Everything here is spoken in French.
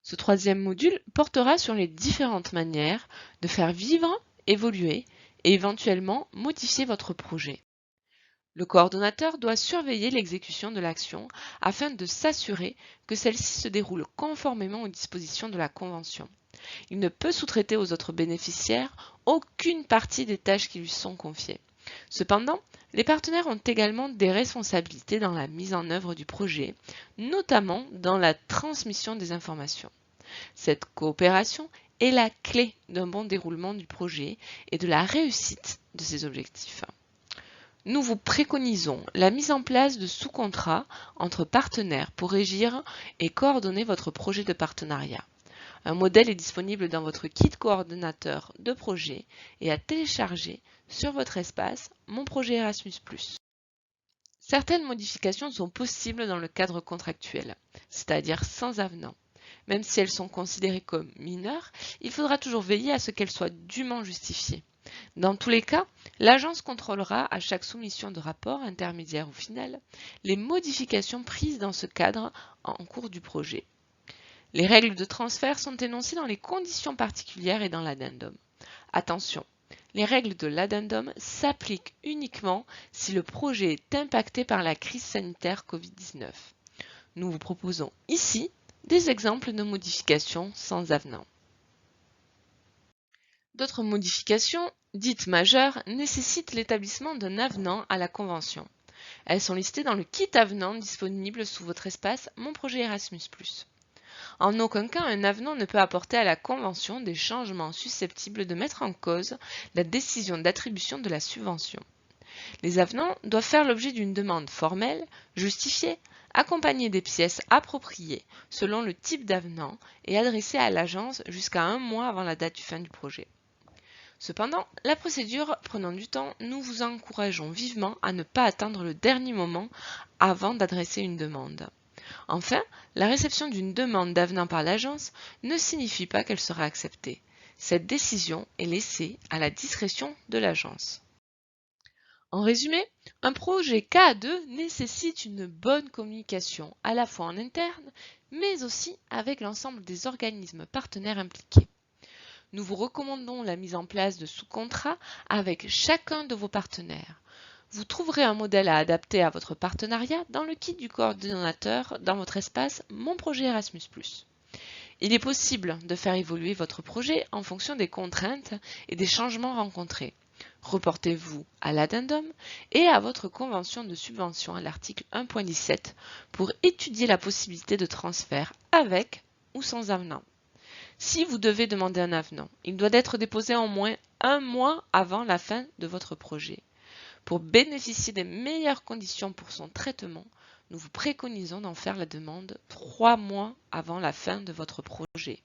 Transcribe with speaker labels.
Speaker 1: Ce troisième module portera sur les différentes manières de faire vivre, évoluer et éventuellement modifier votre projet. Le coordonnateur doit surveiller l'exécution de l'action afin de s'assurer que celle-ci se déroule conformément aux dispositions de la Convention. Il ne peut sous-traiter aux autres bénéficiaires aucune partie des tâches qui lui sont confiées. Cependant, les partenaires ont également des responsabilités dans la mise en œuvre du projet, notamment dans la transmission des informations. Cette coopération est la clé d'un bon déroulement du projet et de la réussite de ses objectifs. Nous vous préconisons la mise en place de sous-contrats entre partenaires pour régir et coordonner votre projet de partenariat. Un modèle est disponible dans votre kit coordonnateur de projet et à télécharger sur votre espace Mon projet Erasmus+. Certaines modifications sont possibles dans le cadre contractuel, c'est-à-dire sans avenant. Même si elles sont considérées comme mineures, il faudra toujours veiller à ce qu'elles soient dûment justifiées. Dans tous les cas, l'agence contrôlera à chaque soumission de rapport, intermédiaire ou final, les modifications prises dans ce cadre en cours du projet. Les règles de transfert sont énoncées dans les conditions particulières et dans l'addendum. Attention, les règles de l'addendum s'appliquent uniquement si le projet est impacté par la crise sanitaire Covid-19. Nous vous proposons ici des exemples de modifications sans avenant. D'autres modifications, dites majeures, nécessitent l'établissement d'un avenant à la Convention. Elles sont listées dans le kit avenant disponible sous votre espace Mon projet Erasmus+. En aucun cas, un avenant ne peut apporter à la Convention des changements susceptibles de mettre en cause la décision d'attribution de la subvention. Les avenants doivent faire l'objet d'une demande formelle, justifiée, accompagnée des pièces appropriées selon le type d'avenant et adressée à l'agence jusqu'à 1 mois avant la date de fin du projet. Cependant, la procédure prenant du temps, nous vous encourageons vivement à ne pas attendre le dernier moment avant d'adresser une demande. Enfin, la réception d'une demande d'avenant par l'agence ne signifie pas qu'elle sera acceptée. Cette décision est laissée à la discrétion de l'agence. En résumé, un projet KA2 nécessite une bonne communication à la fois en interne, mais aussi avec l'ensemble des organismes partenaires impliqués. Nous vous recommandons la mise en place de sous-contrats avec chacun de vos partenaires. Vous trouverez un modèle à adapter à votre partenariat dans le kit du coordonnateur dans votre espace Mon projet Erasmus+. Il est possible de faire évoluer votre projet en fonction des contraintes et des changements rencontrés. Reportez-vous à l'addendum et à votre convention de subvention à l'article 1.17 pour étudier la possibilité de transfert avec ou sans avenant. Si vous devez demander un avenant, il doit être déposé en moins 1 mois avant la fin de votre projet. Pour bénéficier des meilleures conditions pour son traitement, nous vous préconisons d'en faire la demande 3 mois avant la fin de votre projet.